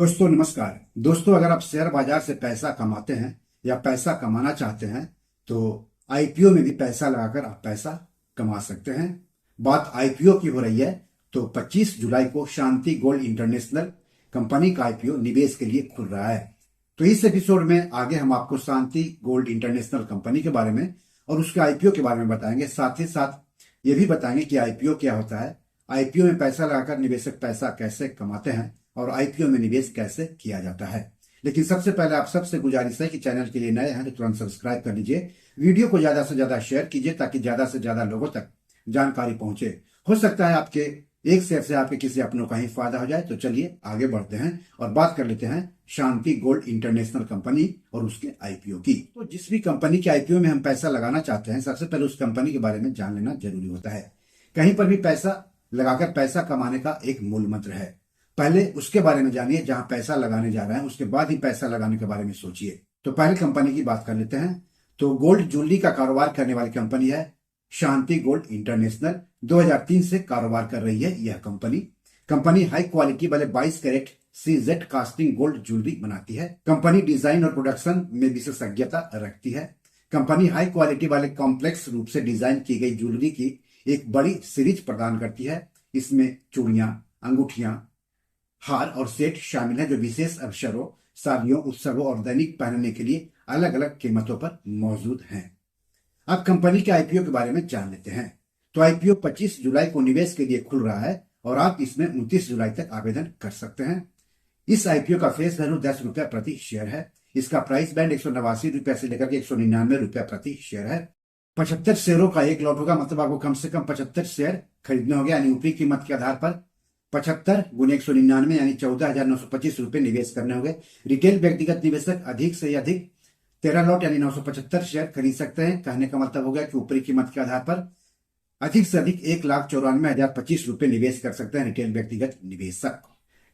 दोस्तों नमस्कार। दोस्तों अगर आप शेयर बाजार से पैसा कमाते हैं या पैसा कमाना चाहते हैं तो आईपीओ में भी पैसा लगाकर आप पैसा कमा सकते हैं। बात आईपीओ की हो रही है तो 25 जुलाई को शांति गोल्ड इंटरनेशनल कंपनी का आईपीओ निवेश के लिए खुल रहा है। तो इस एपिसोड में आगे हम आपको शांति गोल्ड इंटरनेशनल कंपनी के बारे में और उसके आईपीओ के बारे में बताएंगे। साथ ही साथ ये भी बताएंगे कि आईपीओ क्या होता है, आईपीओ में पैसा लगाकर निवेशक पैसा कैसे कमाते हैं और आईपीओ में निवेश कैसे किया जाता है। लेकिन सबसे पहले आप सबसे गुजारिश है कि चैनल के लिए नए हैं तो तुरंत सब्सक्राइब कर लीजिए, वीडियो को ज्यादा से ज्यादा शेयर कीजिए ताकि ज्यादा से ज्यादा लोगों तक जानकारी पहुंचे। हो सकता है आपके एक शेयर से आपके किसी अपनों का ही फायदा हो जाए। तो चलिए आगे बढ़ते हैं और बात कर लेते हैं शांति गोल्ड इंटरनेशनल कंपनी और उसके आईपीओ की। तो जिस भी कंपनी के आईपीओ में हम पैसा लगाना चाहते हैं सबसे पहले उस कंपनी के बारे में जान लेना जरूरी होता है। कहीं पर भी पैसा लगाकर पैसा कमाने का एक मूल मंत्र है, पहले उसके बारे में जानिए जहां पैसा लगाने जा रहे हैं, उसके बाद ही पैसा लगाने के बारे में सोचिए। तो पहले कंपनी की बात कर लेते हैं। तो गोल्ड ज्वेलरी का कारोबार करने वाली कंपनी है शांति गोल्ड इंटरनेशनल। 2003 से कारोबार कर रही है यह कंपनी हाई क्वालिटी वाले 22 carat CZ casting gold jewellery बनाती है। कंपनी डिजाइन और प्रोडक्शन में विशेषज्ञता रखती है। कंपनी हाई क्वालिटी वाले कॉम्प्लेक्स रूप से डिजाइन की गई ज्वेलरी की एक बड़ी सीरीज प्रदान करती है। इसमें चूड़ियां, अंगूठियां, हार और सेट शामिल है जो विशेष अवसरों, शादियों, उत्सवों और दैनिक पहनने के लिए अलग अलग कीमतों पर मौजूद हैं। अब कंपनी के आईपीओ के बारे में जान लेते हैं। तो आईपीओ 25 जुलाई को निवेश के लिए खुल रहा है और आप इसमें 29 जुलाई तक आवेदन कर सकते हैं। इस आईपीओ का फेस वैल्यू 10 रुपया प्रति शेयर है। इसका प्राइस बैंड 189 रुपया से लेकर के 199 रुपया प्रति शेयर है। 75 शेयरों का एक लॉट होगा, मतलब आपको कम से कम 75 शेयर खरीदने होंगे, यानी ऊपरी कीमत के आधार पर 75 गुने 199 यानी 14,925 रुपए निवेश करने होंगे। रिटेल व्यक्तिगत निवेशक अधिक से अधिक 13 लॉट यानी 975 शेयर खरीद सकते हैं। कहने का मतलब हो गया कि ऊपरी कीमत के आधार पर अधिक से अधिक 1,94,025 रुपए निवेश कर सकते हैं रिटेल व्यक्तिगत निवेशक।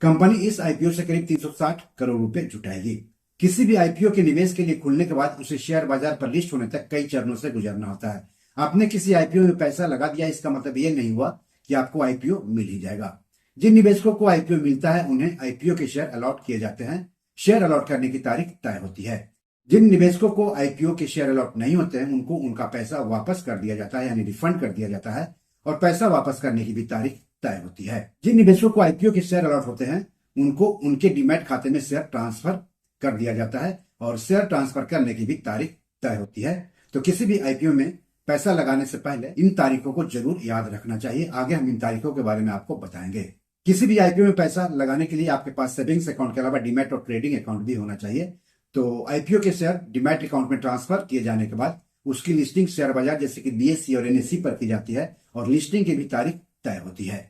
कंपनी इस आईपीओ से करीब 360 करोड़ रुपए जुटाएगी। किसी भी आईपीओ के निवेश के लिए खुलने के बाद उसे शेयर बाजार पर लिस्ट होने तक कई चरणों से गुजरना होता है। आपने किसी आईपीओ में पैसा लगा दिया, इसका मतलब यह नहीं हुआ कि आपको आईपीओ मिल ही जाएगा। जिन निवेशकों को आईपीओ मिलता है उन्हें आईपीओ के शेयर अलॉट किए जाते हैं। शेयर अलॉट करने की तारीख तय होती है। जिन निवेशकों को आईपीओ के शेयर अलॉट नहीं होते हैं उनको उनका पैसा वापस कर दिया जाता है, यानी रिफंड कर दिया जाता है, और पैसा वापस करने की भी तारीख तय होती है। जिन निवेशकों को आईपीओ के शेयर अलॉट होते हैं उनको उनके डीमैट खाते में शेयर ट्रांसफर कर दिया जाता है और शेयर ट्रांसफर करने की भी तारीख तय होती है। तो किसी भी आईपीओ में पैसा लगाने से पहले इन तारीखों को जरूर याद रखना चाहिए। आगे हम इन तारीखों के बारे में आपको बताएंगे। किसी भी आईपीओ में पैसा लगाने के लिए आपके पास सेविंग्स अकाउंट के अलावा डीमैट और ट्रेडिंग अकाउंट भी होना चाहिए। तो आईपीओ के शेयर डीमैट अकाउंट में ट्रांसफर किए जाने के बाद उसकी लिस्टिंग शेयर बाजार जैसे कि बीएसई और एनएसई पर की जाती है और लिस्टिंग की भी तारीख तय होती है।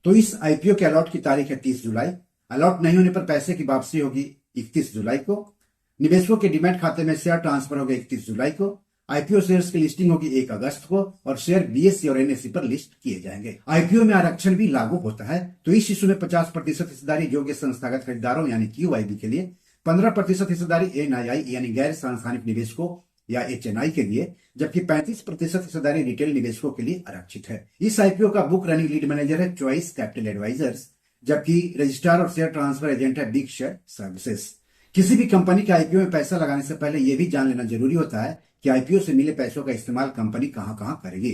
तो इस आईपीओ के अलॉट की तारीख है 30 जुलाई। अलॉट नहीं होने पर पैसे की वापसी होगी 31 जुलाई को। निवेशकों के डीमैट खाते में शेयर ट्रांसफर होगा 31 जुलाई को। आईपीओ शेयर्स की लिस्टिंग होगी 1 अगस्त को और शेयर बीएसई और एनएसई पर लिस्ट किए जाएंगे। आईपीओ में आरक्षण भी लागू होता है। तो इस इशू में 50% हिस्सेदारी योग्य संस्थागत खरीदारों यानी क्यूआईबी के लिए, 15% हिस्सेदारी एनआईआई यानी गैर सांस्थानिक निवेशकों या एचएनआई के लिए, जबकि 35% हिस्सेदारी रिटेल निवेशकों के लिए आरक्षित है। इस आईपीओ का बुक रनिंग लीड मैनेजर है चॉइस कैपिटल एडवाइजर्स, जबकि रजिस्ट्रार और शेयर ट्रांसफर एजेंट है बिग शेयर सर्विसेज। किसी भी कंपनी के आईपीओ में पैसा लगाने से पहले यह भी जान लेना जरूरी होता है कि आईपीओ से मिले पैसों का इस्तेमाल कंपनी कहां कहां करेगी।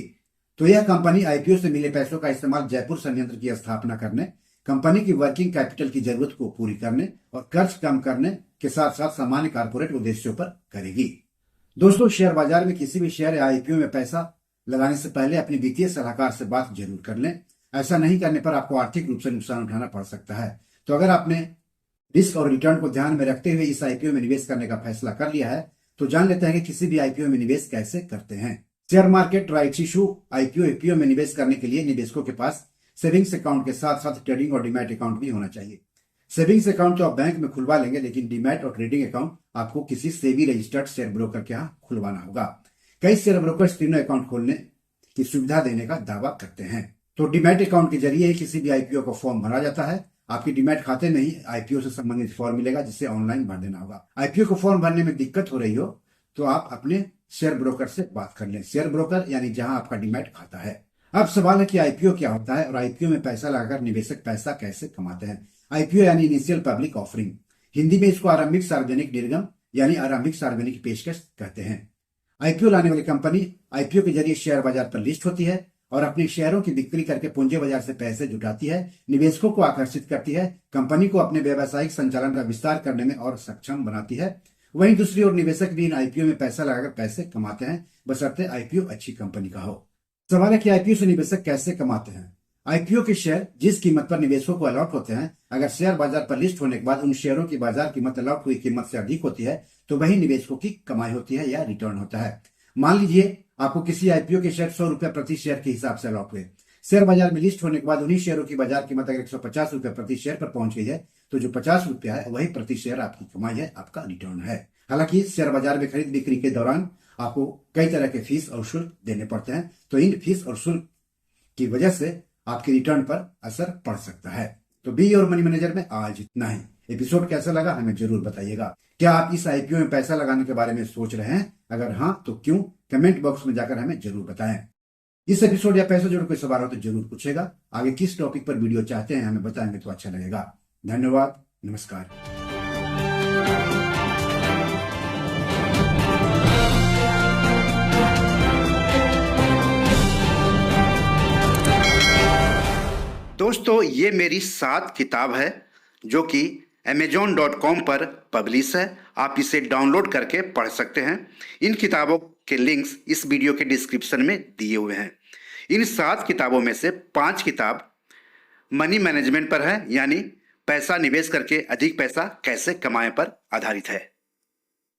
तो यह कंपनी आईपीओ से मिले पैसों का इस्तेमाल जयपुर संयंत्र की स्थापना करने, कंपनी की वर्किंग कैपिटल की जरूरत को पूरी करने और कर्ज कम करने के साथ साथ सामान्य कारपोरेट उद्देश्यों पर करेगी। दोस्तों, शेयर बाजार में किसी भी शेयर या आईपीओ में पैसा लगाने से पहले अपने वित्तीय सलाहकार से बात जरूर कर लें। ऐसा नहीं करने पर आपको आर्थिक रूप से नुकसान उठाना पड़ सकता है। तो अगर आपने रिस्क और रिटर्न को ध्यान में रखते हुए इस आईपीओ में निवेश करने का फैसला कर लिया है तो जान लेते हैं कि किसी भी आईपीओ में निवेश कैसे करते हैं। Share market, rights issue, IPO में निवेश करने के लिए निवेशकों के पास सेविंग्स अकाउंट के साथ साथ ट्रेडिंग और डीमैट अकाउंट भी होना चाहिए। सेविंग्स अकाउंट तो आप बैंक में खुलवा लेंगे, लेकिन डीमैट और ट्रेडिंग अकाउंट आपको किसी सेबी रजिस्टर्ड शेयर ब्रोकर के यहाँ खुलवाना होगा। कई शेयर ब्रोकर तीनों अकाउंट खोलने की सुविधा देने का दावा करते हैं। तो डीमैट अकाउंट के जरिए ही किसी भी आईपीओ का फॉर्म भरा जाता है। आपके डीमैट खाते में ही आईपीओ से संबंधित फॉर्म मिलेगा जिसे ऑनलाइन भर देना होगा। आईपीओ को फॉर्म भरने में दिक्कत हो रही हो तो आप अपने शेयर ब्रोकर से बात कर लें। शेयर ब्रोकर यानी जहां आपका डीमैट खाता है। अब सवाल है कि आईपीओ क्या होता है और आईपीओ में पैसा लगाकर निवेशक पैसा कैसे कमाते हैं। आईपीओ यानी इनिशियल पब्लिक ऑफरिंग, हिंदी में इसको आरंभिक सार्वजनिक निर्गम यानी आरंभिक सार्वजनिक पेशकश कहते हैं। आईपीओ लाने वाली कंपनी आईपीओ के जरिए शेयर बाजार पर लिस्ट होती है और अपने शेयरों की बिक्री करके पूंजी बाजार से पैसे जुटाती है, निवेशकों को आकर्षित करती है, कंपनी को अपने व्यावसायिक संचालन का विस्तार करने में और सक्षम बनाती है। वहीं दूसरी ओर निवेशक भी इन आईपीओ में पैसा लगाकर पैसे कमाते हैं, बशर्ते आईपीओ अच्छी कंपनी का हो। सवाल है कि आईपीओ से निवेशक कैसे कमाते हैं। आईपीओ के शेयर जिस कीमत पर निवेशकों को अलॉट होते हैं, अगर शेयर बाजार पर लिस्ट होने के बाद उन शेयरों की बाजार कीमत अलॉट हुई कीमत से अधिक होती है तो वही निवेशकों की कमाई होती है या रिटर्न होता है। मान लीजिए आपको किसी आईपीओ के शेयर 100 रुपए प्रति शेयर के हिसाब से अलॉट हुए। शेयर बाजार में लिस्ट होने के बाद उन्हीं शेयरों की बाजार कीमत अगर 150 रुपए प्रति शेयर पर पहुंच गई है तो जो 50 रुपया है वही प्रति शेयर आपकी कमाई है, आपका रिटर्न है। हालांकि शेयर बाजार में खरीद बिक्री के दौरान आपको कई तरह के फीस और शुल्क देने पड़ते हैं, तो इन फीस और शुल्क की वजह से आपके रिटर्न पर असर पड़ सकता है। तो बी और मनी मैनेजर में आज इतना ही। एपिसोड कैसा लगा हमें जरूर बताइएगा। क्या आप इस आईपीओ में पैसा लगाने के बारे में सोच रहे हैं? अगर हाँ तो क्यों? कमेंट बॉक्स में जाकर हमें जरूर बताएं। इस एपिसोड या पैसे जोड़ कोई सवाल हो तो जरूर पूछेगा। आगे किस टॉपिक पर वीडियो चाहते हैं हमें बताएंगे तो अच्छा लगेगा। धन्यवाद, नमस्कार। दोस्तों, ये मेरी 7 किताब है जो कि amazon.com पर पब्लिश है। आप इसे डाउनलोड करके पढ़ सकते हैं। इन किताबों के लिंक्स इस वीडियो के डिस्क्रिप्शन में दिए हुए हैं। इन 7 किताबों में से 5 किताब मनी मैनेजमेंट पर है, यानी पैसा निवेश करके अधिक पैसा कैसे कमाएं पर आधारित है।